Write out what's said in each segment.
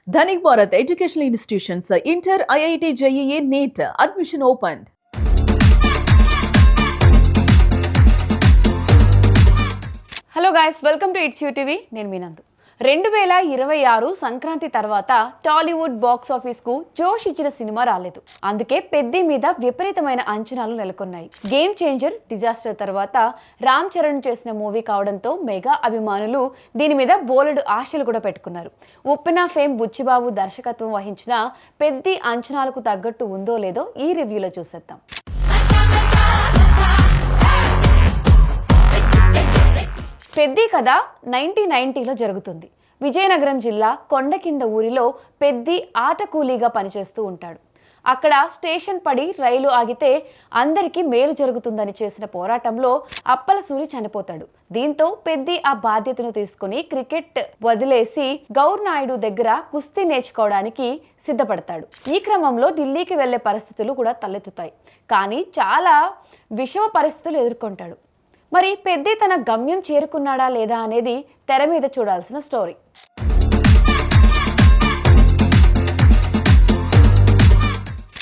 Dhanik Bharat Educational Institutions, Inter, IIT, JEE, NEET, admission opened. Hello guys, welcome to it's you TV. నేను మీ నందు. 2026 సంక్రాంతి తర్వాత Tollywood box ఆఫీస్కు జోష్ ఇచ్చిన సినిమా రాలేదు. అందుకే పెద్ది మీద విపరీతమైన అంచనాలు నెలకొన్నాయి. గేమ్ చేంజర్ డిజాస్టర్ తర్వాత రామ్ చరణ్ చేసిన మూవీ కావడంతో మెగా అభిమానులు దీని మీద బోలెడు ఆశలు కూడా పెట్టుకున్నారు. ఉప్పెన ఫేమ్ బుచ్చిబాబు దర్శకత్వం వహించిన పెద్ది అంచనాలకు తగ్గట్టు ఉందో లేదో ఈ రివ్యూలో చూసేద్దాం. పెద్ది కథ 1990లో జరుగుతుంది. విజయనగరం జిల్లా కొండ కింద ఊరిలో పెద్ది ఆట కూలీగా పనిచేస్తూ ఉంటాడు. అక్కడ స్టేషన్ పడి రైలు ఆగితే అందరికీ మేలు జరుగుతుందని చేసిన పోరాటంలో అప్పలసూరి చనిపోతాడు. దీంతో పెద్ది ఆ బాధ్యతను తీసుకుని క్రికెట్ వదిలేసి గౌర్ నాయుడు దగ్గర కుస్తీ నేర్చుకోవడానికి సిద్ధపడతాడు. ఈ క్రమంలో ఢిల్లీకి వెళ్లే పరిస్థితులు కూడా తలెత్తుతాయి. కానీ చాలా విషమ పరిస్థితులు ఎదుర్కొంటాడు. మరి పెద్ది తన గమ్యం చేరుకున్నాడా లేదా అనేది తెర మీద చూడాల్సిన స్టోరీ.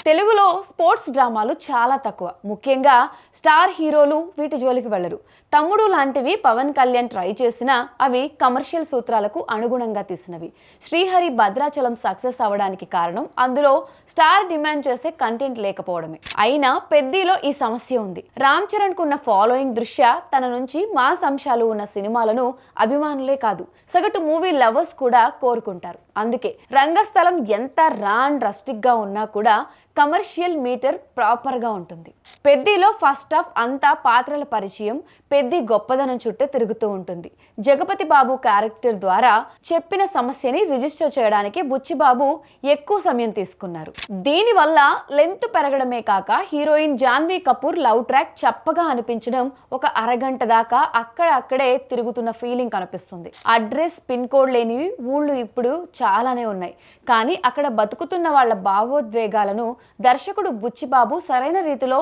తెలుగులో స్పోర్ట్స్ డ్రామాలు చాలా తక్కువ. ముఖ్యంగా స్టార్ హీరోలు వీటి జోలికి వెళ్లరు. తమ్ముడు లాంటివి పవన్ కళ్యాణ్ ట్రై చేసినా అవి కమర్షియల్ సూత్రాలకు అనుగుణంగా తీసినవి. శ్రీహరి భద్రాచలం సక్సెస్ అవ్వడానికి కారణం అందులో స్టార్ డిమాండ్ చేసే కంటెంట్ లేకపోవడమే. అయినా పెద్దిలో ఈ సమస్య ఉంది. రామ్ చరణ్ కున్న ఫాలోయింగ్ దృష్ట్యా తన నుంచి మాస్ అంశాలు ఉన్న సినిమాలను అభిమానులే కాదు, సగటు మూవీ లవర్స్ కూడా కోరుకుంటారు. అందుకే రంగస్థలం ఎంత రస్టిక్ గా ఉన్నా కూడా కమర్షియల్ మీటర్ ప్రాపర్ గా ఉంటుంది. పెద్దిలో ఫస్ట్ హాఫ్ అంతా పాత్రల పరిచయం, పెద్ది గొప్పదనం చుట్టే తిరుగుతూ ఉంటుంది. జగపతి బాబు క్యారెక్టర్ ద్వారా చెప్పిన సమస్యని రిజిస్టర్ చేయడానికి బుచ్చిబాబు ఎక్కువ సమయం తీసుకున్నారు. దీనివల్ల లెంత్ పెరగడమే కాక heroine Janhvi Kapoor love track చప్పగా అనిపించడం, ఒక అరగంట దాకా అక్కడే తిరుగుతున్న ఫీలింగ్ కనిపిస్తుంది. అడ్రస్ పిన్ కోడ్ లేనివి ఊళ్ళు ఇప్పుడు చాలానే ఉన్నాయి. కానీ అక్కడ బతుకుతున్న వాళ్ళ భావోద్వేగాలను దర్శకుడు బుచ్చిబాబు సరైన రీతిలో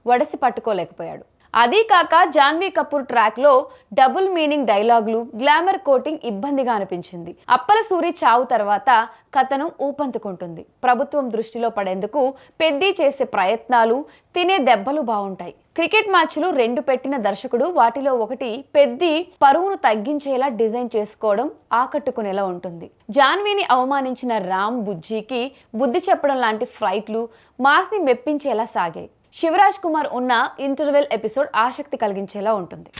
వడసి పట్టుకోలేకపోయాడు. అదీ కాక జాన్వీ కపూర్ ట్రాక్ లో డబుల్ మీనింగ్ డైలాగులు, గ్లామర్ కోటింగ్ ఇబ్బందిగా అనిపించింది. అప్పలసూరి చావు తర్వాత కథనం ఊపందుకుంటుంది. ప్రభుత్వం దృష్టిలో పడేందుకు పెద్ది చేసే ప్రయత్నాలు, తినే దెబ్బలు బాగుంటాయి. క్రికెట్ మ్యాచ్లు 2 పెట్టిన దర్శకుడు వాటిలో ఒకటి పెద్ది పరువును తగ్గించేలా డిజైన్ చేసుకోవడం ఆకట్టుకునేలా ఉంటుంది. జాన్వీని అవమానించిన రామ్ బుజ్జికి బుద్ధి చెప్పడం లాంటి ఫ్లైట్లు మాస్ ని మెప్పించేలా సాగాయి. శివరాజ్ కుమార్ ఉన్న ఇంటర్వెల్ ఎపిసోడ్ ఆసక్తి కలిగించేలా ఉంటుంది.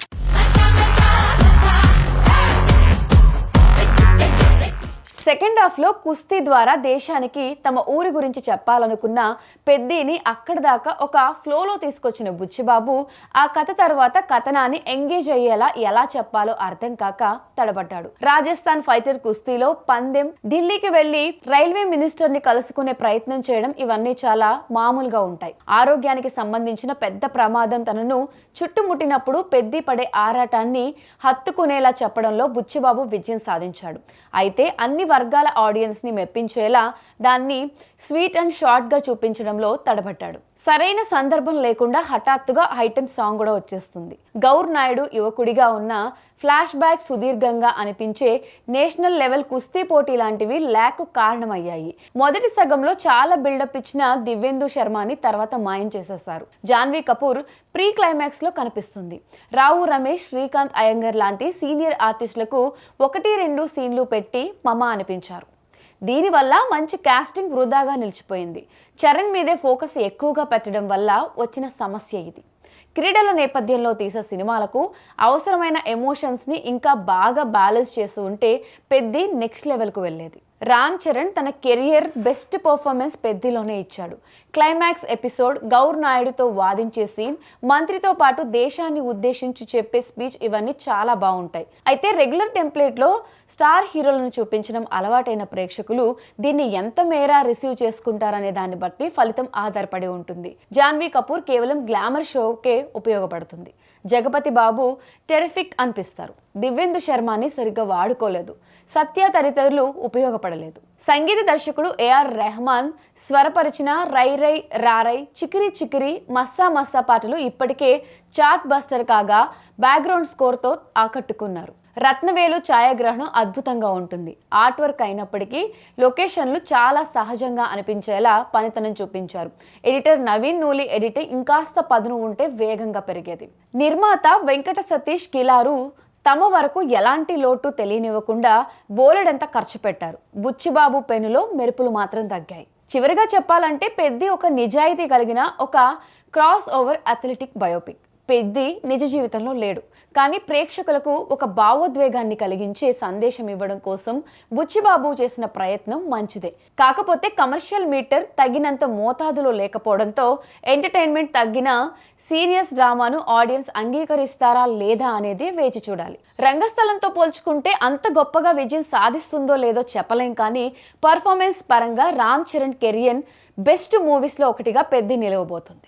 సెకండ్ హాఫ్ లో కుస్తీ ద్వారా దేశానికి తమ ఊరి గురించి చెప్పాలనుకున్న పెద్దిని అక్కడి దాకా ఒక ఫ్లోలో తీసుకొచ్చిన బుచ్చిబాబు ఆ కథ తర్వాత కథనాన్ని ఎంగేజ్ అయ్యేలా ఎలా చెప్పాలో అర్థం కాక తడబడ్డాడు. రాజస్థాన్ ఫైటర్ కుస్తీలో పందెం, ఢిల్లీకి వెళ్లి రైల్వే మినిస్టర్ ని కలుసుకునే ప్రయత్నం చేయడం ఇవన్నీ చాలా మామూలుగా ఉంటాయి. ఆరోగ్యానికి సంబంధించిన పెద్ద ప్రమాదం తనను చుట్టుముట్టినప్పుడు పెద్ది పడే ఆరాటాన్ని హత్తుకునేలా చెప్పడంలో బుచ్చిబాబు విజయం సాధించాడు. అయితే అన్ని వర్గాల ఆడియన్స్ ని మెప్పించేలా దాన్ని స్వీట్ అండ్ షార్ట్ గా చూపించడంలో తడబడ్డాడు. సరైన సందర్భం లేకుండా హఠాత్తుగా ఐటెం సాంగ్ కూడా వచ్చేస్తుంది. గౌర్ నాయుడు యువకుడిగా ఉన్న ఫ్లాష్ బ్యాక్ సుదీర్ఘంగా అనిపించే నేషనల్ లెవెల్ కుస్తీ పోటీ లాంటివి ల్యాక్ కారణమయ్యాయి. మొదటి సగంలో చాలా బిల్డప్ ఇచ్చిన దివ్యేందు శర్మని తర్వాత మాయం చేసేశారు. జాన్వీ కపూర్ ప్రీ క్లైమాక్స్ లో కనిపిస్తుంది. రావు రమేష్, శ్రీకాంత్ అయ్యంగర్ లాంటి సీనియర్ ఆర్టిస్టులకు 1-2 సీన్లు పెట్టి మమ అనిపించారు. దీనివల్ల మంచి కాస్టింగ్ వృధాగా నిలిచిపోయింది. చరణ్ మీదే ఫోకస్ ఎక్కువగా పెట్టడం వల్ల వచ్చిన సమస్య ఇది. క్రీడల నేపథ్యంలో తీసే సినిమాలకు అవసరమైన ఎమోషన్స్ ని ఇంకా బాగా బ్యాలెన్స్ చేసి ఉంటే పెద్ది నెక్స్ట్ లెవెల్కు వెళ్ళేది. రామ్ చరణ్ తన కెరియర్ బెస్ట్ పర్ఫార్మెన్స్ పెద్దిలోనే ఇచ్చాడు. క్లైమాక్స్ ఎపిసోడ్, గౌర్ నాయుడుతో వాదించే సీన్, మంత్రితో పాటు దేశాన్ని ఉద్దేశించి చెప్పే స్పీచ్ ఇవన్నీ చాలా బాగుంటాయి. అయితే రెగ్యులర్ టెంప్లెట్ లో స్టార్ హీరోలను చూపించడం అలవాటైన ప్రేక్షకులు దీన్ని ఎంత మేర రిసీవ్ చేసుకుంటారనే దాన్ని బట్టి ఫలితం ఆధారపడి ఉంటుంది. జాన్వీ కపూర్ కేవలం గ్లామర్ షోకే ఉపయోగపడుతుంది. జగపతి బాబు టెరిఫిక్ అనిపిస్తారు. దివ్యేందు శర్మని సరిగ్గా వాడుకోలేదు. సత్య తదితరులు ఉపయోగపడలేదు. సంగీత దర్శకుడు ఏఆర్ రెహమాన్ స్వరపరిచిన రై రై రారై, చికిరి చికిరి, మస్సా మస్సా పాటలు ఇప్పటికే చార్ట్ బస్టర్ కాగా బ్యాక్గ్రౌండ్ స్కోర్తో ఆకట్టుకున్నారు. రత్నవేలు ఛాయాగ్రహణం అద్భుతంగా ఉంటుంది. ఆర్ట్ వర్క్ అయినప్పటికీ లొకేషన్లు చాలా సహజంగా అనిపించేలా పనితనం చూపించారు. ఎడిటర్ నవీన్ నూలి ఎడిటింగ్ ఇంకాస్త పదును ఉంటే వేగంగా పెరిగేది. నిర్మాత వెంకట సతీష్ కిలారు తమ వరకు ఎలాంటి లోటు తెలియనివ్వకుండా బోలెడంత ఖర్చు పెట్టారు. బుచ్చిబాబు పెనులో మెరుపులు మాత్రం తగ్గాయి. చివరిగా చెప్పాలంటే పెద్ది ఒక నిజాయితీ కలిగిన ఒక cross over athletic biopic. Peddi నిజ జీవితంలో లేడు, కానీ ప్రేక్షకులకు ఒక భావోద్వేగాన్ని కలిగించే సందేశం ఇవ్వడం కోసం బుచ్చిబాబు చేసిన ప్రయత్నం మంచిదే. కాకపోతే కమర్షియల్ మీటర్ తగినంత మోతాదులో లేకపోవడంతో ఎంటర్టైన్మెంట్ తగ్గిన సీరియస్ డ్రామాను ఆడియన్స్ అంగీకరిస్తారా లేదా అనేది వేచి చూడాలి. రంగస్థలంతో పోల్చుకుంటే అంత గొప్పగా విజయం సాధిస్తుందో లేదో చెప్పలేం, కానీ పర్ఫార్మెన్స్ పరంగా రామ్ చరణ్ కెరియర్ బెస్ట్ మూవీస్లో ఒకటిగా పెద్ది నిలవబోతుంది.